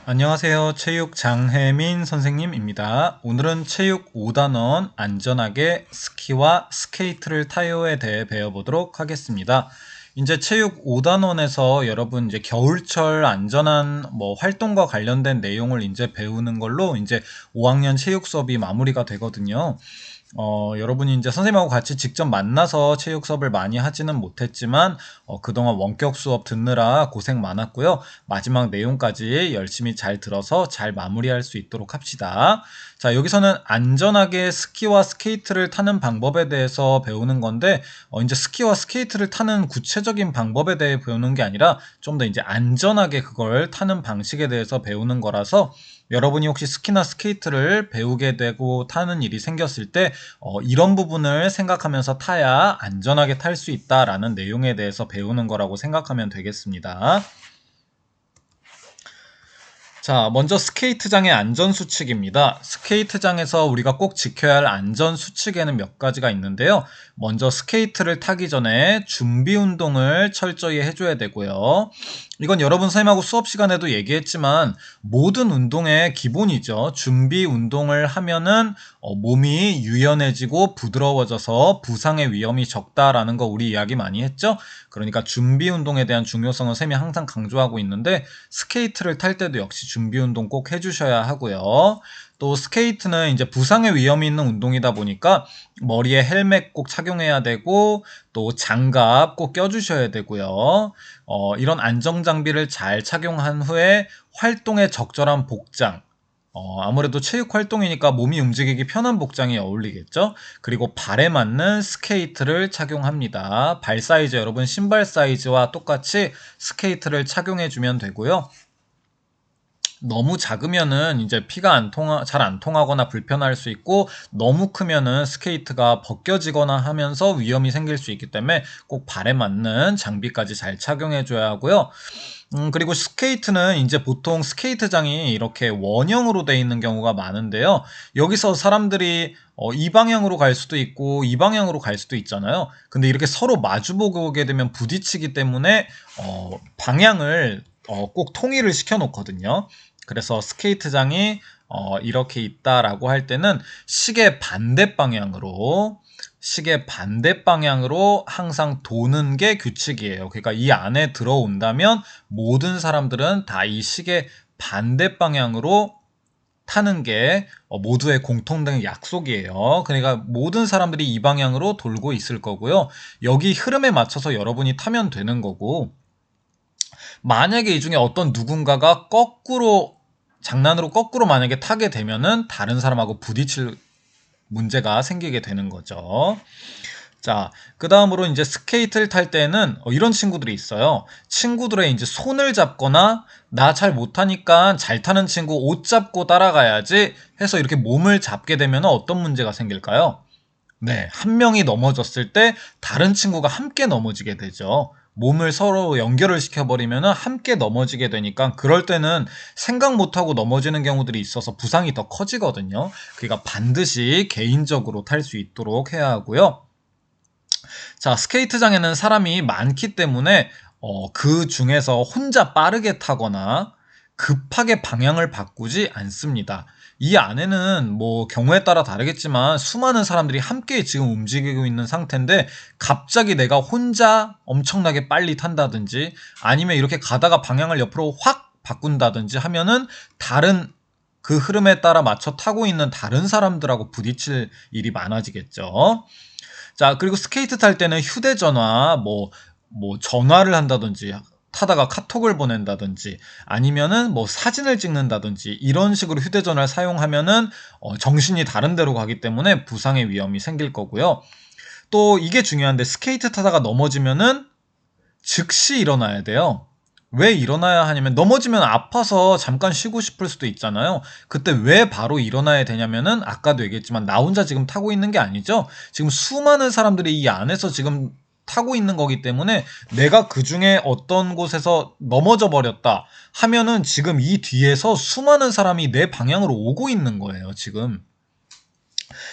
안녕하세요. 체육 장혜민 선생님입니다. 오늘은 체육 5단원 안전하게 스키와 스케이트를 타요에 대해 배워보도록 하겠습니다. 이제 체육 5단원에서 여러분 이제 겨울철 안전한 활동과 관련된 내용을 이제 배우는 걸로 이제 5학년 체육 수업이 마무리가 되거든요. 여러분이 이제 선생님하고 같이 직접 만나서 체육 수업을 많이 하지는 못했지만, 그동안 원격 수업 듣느라 고생 많았고요. 마지막 내용까지 열심히 잘 들어서 잘 마무리할 수 있도록 합시다. 자, 여기서는 안전하게 스키와 스케이트를 타는 방법에 대해서 배우는 건데, 이제 스키와 스케이트를 타는 구체적인 방법에 대해 배우는 게 아니라 좀 더 이제 안전하게 그걸 타는 방식에 대해서 배우는 거라서, 여러분이 혹시 스키나 스케이트를 배우게 되고 타는 일이 생겼을 때 이런 부분을 생각하면서 타야 안전하게 탈 수 있다라는 내용에 대해서 배우는 거라고 생각하면 되겠습니다. 자, 먼저 스케이트장의 안전수칙입니다. 스케이트장에서 우리가 꼭 지켜야 할 안전수칙에는 몇 가지가 있는데요. 먼저 스케이트를 타기 전에 준비 운동을 철저히 해줘야 되고요. 이건 여러분 선생님하고 수업 시간에도 얘기했지만 모든 운동의 기본이죠. 준비 운동을 하면은 몸이 유연해지고 부드러워져서 부상의 위험이 적다라는 거 우리 이야기 많이 했죠. 그러니까 준비 운동에 대한 중요성을 선생님이 항상 강조하고 있는데, 스케이트를 탈 때도 역시 준비 운동 꼭 해주셔야 하고요. 또 스케이트는 이제 부상의 위험이 있는 운동이다 보니까 머리에 헬멧 꼭 착용해야 되고, 또 장갑 꼭 껴주셔야 되고요. 이런 안정 장비를 잘 착용한 후에 활동에 적절한 복장, 아무래도 체육 활동이니까 몸이 움직이기 편한 복장이 어울리겠죠? 그리고 발에 맞는 스케이트를 착용합니다. 발 사이즈, 여러분 신발 사이즈와 똑같이 스케이트를 착용해주면 되고요. 너무 작으면은 이제 피가 잘 안 통하거나 불편할 수 있고, 너무 크면은 스케이트가 벗겨지거나 하면서 위험이 생길 수 있기 때문에 꼭 발에 맞는 장비까지 잘 착용해줘야 하고요. 그리고 스케이트는 이제 보통 스케이트장이 이렇게 원형으로 되어 있는 경우가 많은데요. 여기서 사람들이 이 방향으로 갈 수도 있고 이 방향으로 갈 수도 있잖아요. 근데 이렇게 서로 마주보고 오게 되면 부딪히기 때문에 방향을 꼭 통일을 시켜 놓거든요. 그래서 스케이트장이 이렇게 있다라고 할 때는 시계 반대 방향으로 항상 도는 게 규칙이에요. 그러니까 이 안에 들어온다면 모든 사람들은 다 이 시계 반대 방향으로 타는 게 모두의 공통된 약속이에요. 그러니까 모든 사람들이 이 방향으로 돌고 있을 거고요. 여기 흐름에 맞춰서 여러분이 타면 되는 거고, 만약에 이 중에 어떤 누군가가 장난으로 거꾸로 만약에 타게 되면은 다른 사람하고 부딪힐 문제가 생기게 되는 거죠. 자, 그 다음으로 이제 스케이트를 탈 때는 이런 친구들이 있어요. 친구들의 이제 손을 잡거나, 나 잘 못하니까 잘 타는 친구 옷 잡고 따라가야지 해서 이렇게 몸을 잡게 되면 어떤 문제가 생길까요? 네, 한 명이 넘어졌을 때 다른 친구가 함께 넘어지게 되죠. 몸을 서로 연결을 시켜버리면 함께 넘어지게 되니까, 그럴 때는 생각 못하고 넘어지는 경우들이 있어서 부상이 더 커지거든요. 그러니까 반드시 개인적으로 탈 수 있도록 해야 하고요. 자, 스케이트장에는 사람이 많기 때문에 그 중에서 혼자 빠르게 타거나 급하게 방향을 바꾸지 않습니다. 이 안에는 경우에 따라 다르겠지만 수많은 사람들이 함께 지금 움직이고 있는 상태인데, 갑자기 내가 혼자 엄청나게 빨리 탄다든지 아니면 이렇게 가다가 방향을 옆으로 확 바꾼다든지 하면은 다른 그 흐름에 따라 맞춰 타고 있는 다른 사람들하고 부딪힐 일이 많아지겠죠. 자, 그리고 스케이트 탈 때는 휴대전화, 전화를 한다든지, 타다가 카톡을 보낸다든지, 아니면은 사진을 찍는다든지, 이런 식으로 휴대전화를 사용하면은, 정신이 다른 데로 가기 때문에 부상의 위험이 생길 거고요. 또 이게 중요한데, 스케이트 타다가 넘어지면은 즉시 일어나야 돼요. 왜 일어나야 하냐면, 넘어지면 아파서 잠깐 쉬고 싶을 수도 있잖아요. 그때 왜 바로 일어나야 되냐면은, 아까도 얘기했지만 나 혼자 지금 타고 있는 게 아니죠. 지금 수많은 사람들이 이 안에서 지금 타고 있는 거기 때문에, 내가 그 중에 어떤 곳에서 넘어져 버렸다 하면은 지금 이 뒤에서 수많은 사람이 내 방향으로 오고 있는 거예요, 지금.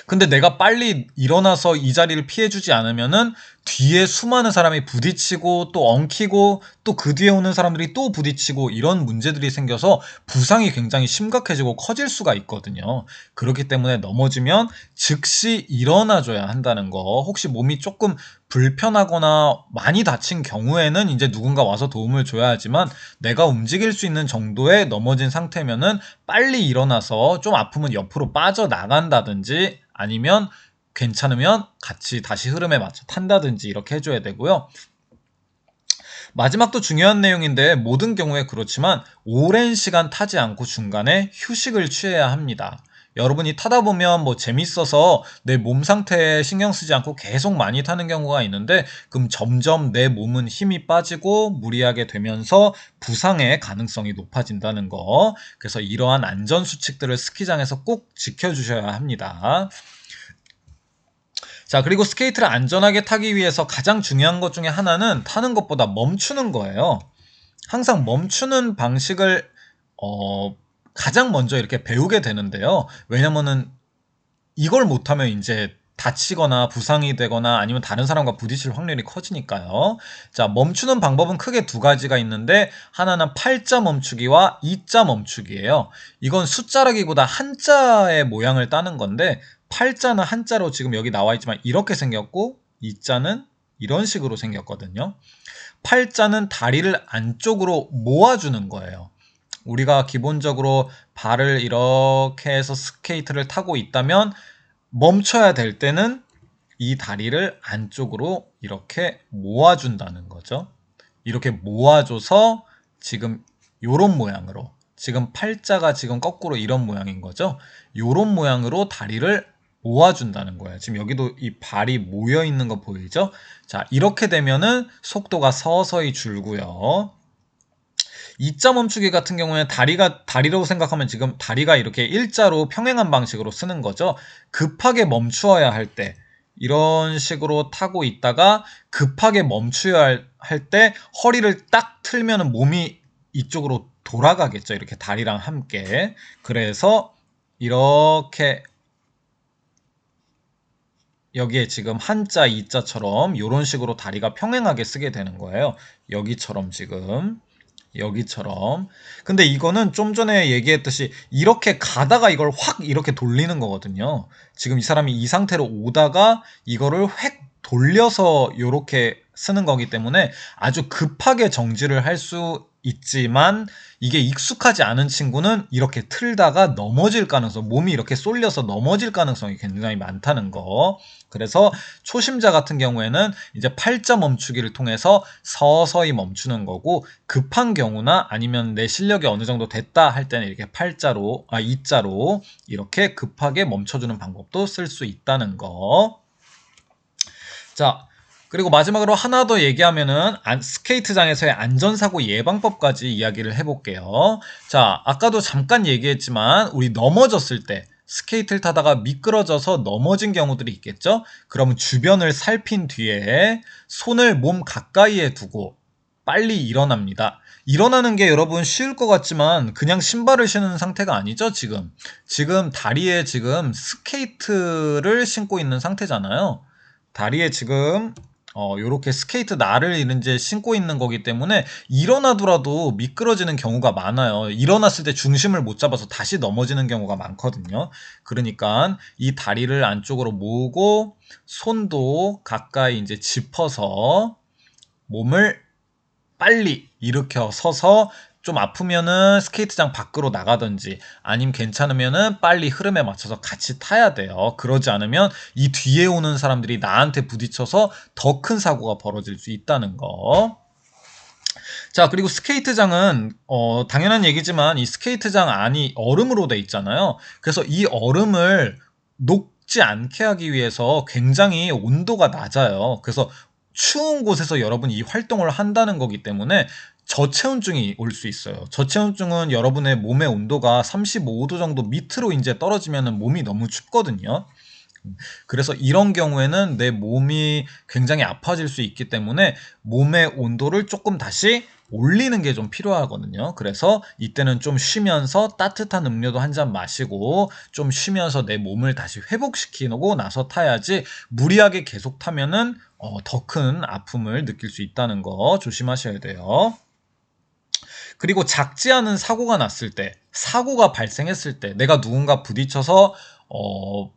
근데 내가 빨리 일어나서 이 자리를 피해주지 않으면은 뒤에 수많은 사람이 부딪히고 또 엉키고 또 그 뒤에 오는 사람들이 또 부딪히고 이런 문제들이 생겨서 부상이 굉장히 심각해지고 커질 수가 있거든요. 그렇기 때문에 넘어지면 즉시 일어나줘야 한다는 거. 혹시 몸이 조금 불편하거나 많이 다친 경우에는 이제 누군가 와서 도움을 줘야 하지만 내가 움직일 수 있는 정도의 넘어진 상태면은 빨리 일어나서 좀 아프면 옆으로 빠져나간다든지 아니면 괜찮으면 같이 다시 흐름에 맞춰 탄다든지 이렇게 해줘야 되고요. 마지막도 중요한 내용인데 모든 경우에 그렇지만 오랜 시간 타지 않고 중간에 휴식을 취해야 합니다. 여러분이 타다 보면 뭐 재밌어서 내 몸 상태에 신경 쓰지 않고 계속 많이 타는 경우가 있는데 그럼 점점 내 몸은 힘이 빠지고 무리하게 되면서 부상의 가능성이 높아진다는 거. 그래서 이러한 안전 수칙들을 스키장에서 꼭 지켜주셔야 합니다. 자, 그리고 스케이트를 안전하게 타기 위해서 가장 중요한 것 중에 하나는 타는 것보다 멈추는 거예요. 항상 멈추는 방식을 가장 먼저 이렇게 배우게 되는데요. 왜냐면은 이걸 못하면 이제 다치거나 부상이 되거나 아니면 다른 사람과 부딪힐 확률이 커지니까요. 자, 멈추는 방법은 크게 두 가지가 있는데 하나는 팔자 멈추기와 이자 멈추기예요. 이건 숫자라기보다 한자의 모양을 따는 건데 팔자는 한자로 지금 여기 나와 있지만 이렇게 생겼고 이자는 이런 식으로 생겼거든요. 팔자는 다리를 안쪽으로 모아주는 거예요. 우리가 기본적으로 발을 이렇게 해서 스케이트를 타고 있다면 멈춰야 될 때는 이 다리를 안쪽으로 이렇게 모아준다는 거죠. 이렇게 모아줘서 지금 요런 모양으로, 지금 팔자가 지금 거꾸로 이런 모양인 거죠. 요런 모양으로 다리를 모아준다는 거예요. 지금 여기도 이 발이 모여 있는 거 보이죠? 자, 이렇게 되면은 속도가 서서히 줄고요. 이자 멈추기 같은 경우에는 다리라고 생각하면 지금 다리가 이렇게 일자로 평행한 방식으로 쓰는 거죠. 급하게 멈추어야 할 때, 이런 식으로 타고 있다가 급하게 멈추어야 할 때 허리를 딱 틀면은 몸이 이쪽으로 돌아가겠죠. 이렇게 다리랑 함께. 그래서 이렇게 여기에 지금 한자, 이자처럼 이런 식으로 다리가 평행하게 쓰게 되는 거예요. 여기처럼 지금. 여기처럼. 근데 이거는 좀 전에 얘기했듯이 이렇게 가다가 이걸 확 이렇게 돌리는 거거든요. 지금 이 사람이 이 상태로 오다가 이거를 획 돌려서 이렇게 쓰는 거기 때문에 아주 급하게 정지를 할 수 있지만 이게 익숙하지 않은 친구는 이렇게 틀다가 넘어질 가능성, 몸이 이렇게 쏠려서 넘어질 가능성이 굉장히 많다는 거. 그래서 초심자 같은 경우에는 이제 팔자 멈추기를 통해서 서서히 멈추는 거고 급한 경우나 아니면 내 실력이 어느 정도 됐다 할 때는 이렇게 이자로 이렇게 급하게 멈춰주는 방법도 쓸 수 있다는 거. 자, 그리고 마지막으로 하나 더 얘기하면은 스케이트장에서의 안전사고 예방법까지 이야기를 해볼게요. 자, 아까도 잠깐 얘기했지만 우리 넘어졌을 때 스케이트를 타다가 미끄러져서 넘어진 경우들이 있겠죠? 그러면 주변을 살핀 뒤에 손을 몸 가까이에 두고 빨리 일어납니다. 일어나는 게 여러분 쉬울 것 같지만 그냥 신발을 신는 상태가 아니죠, 지금. 지금 다리에 지금 스케이트를 신고 있는 상태잖아요. 다리에 지금 요렇게 스케이트 날을 이제 신고 있는 거기 때문에 일어나더라도 미끄러지는 경우가 많아요. 일어났을 때 중심을 못 잡아서 다시 넘어지는 경우가 많거든요. 그러니까 이 다리를 안쪽으로 모으고 손도 가까이 이제 짚어서 몸을 빨리 일으켜 서서 좀 아프면은 스케이트장 밖으로 나가든지 아니면 괜찮으면은 빨리 흐름에 맞춰서 같이 타야 돼요. 그러지 않으면 이 뒤에 오는 사람들이 나한테 부딪혀서 더 큰 사고가 벌어질 수 있다는 거. 자, 그리고 스케이트장은 당연한 얘기지만 이 스케이트장 안이 얼음으로 돼 있잖아요. 그래서 이 얼음을 녹지 않게 하기 위해서 굉장히 온도가 낮아요. 그래서 추운 곳에서 여러분이 이 활동을 한다는 거기 때문에 저체온증이 올 수 있어요. 저체온증은 여러분의 몸의 온도가 35도 정도 밑으로 이제 떨어지면 몸이 너무 춥거든요. 그래서 이런 경우에는 내 몸이 굉장히 아파질 수 있기 때문에 몸의 온도를 조금 다시 올리는 게 좀 필요하거든요. 그래서 이때는 좀 쉬면서 따뜻한 음료도 한 잔 마시고 좀 쉬면서 내 몸을 다시 회복시키고 나서 타야지, 무리하게 계속 타면은 더 큰 아픔을 느낄 수 있다는 거 조심하셔야 돼요. 그리고 작지 않은 사고가 났을 때, 사고가 발생했을 때, 내가 누군가 부딪혀서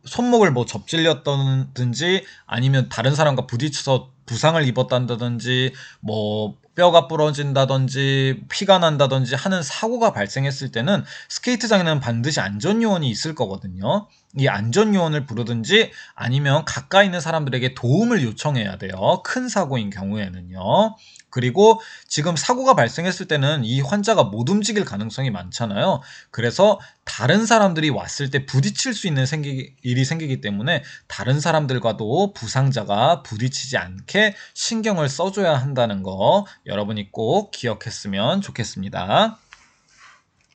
손목을 뭐 접질렸다든지 아니면 다른 사람과 부딪혀서 부상을 입었다든지 뭐 뼈가 부러진다든지 피가 난다든지 하는 사고가 발생했을 때는 스케이트장에는 반드시 안전요원이 있을 거거든요. 이 안전요원을 부르든지 아니면 가까이 있는 사람들에게 도움을 요청해야 돼요. 큰 사고인 경우에는요. 그리고 지금 사고가 발생했을 때는 이 환자가 못 움직일 가능성이 많잖아요. 그래서 다른 사람들이 왔을 때 부딪힐 수 있는 일이 생기기 때문에 다른 사람들과도 부상자가 부딪히지 않게 신경을 써줘야 한다는 거 여러분이 꼭 기억했으면 좋겠습니다.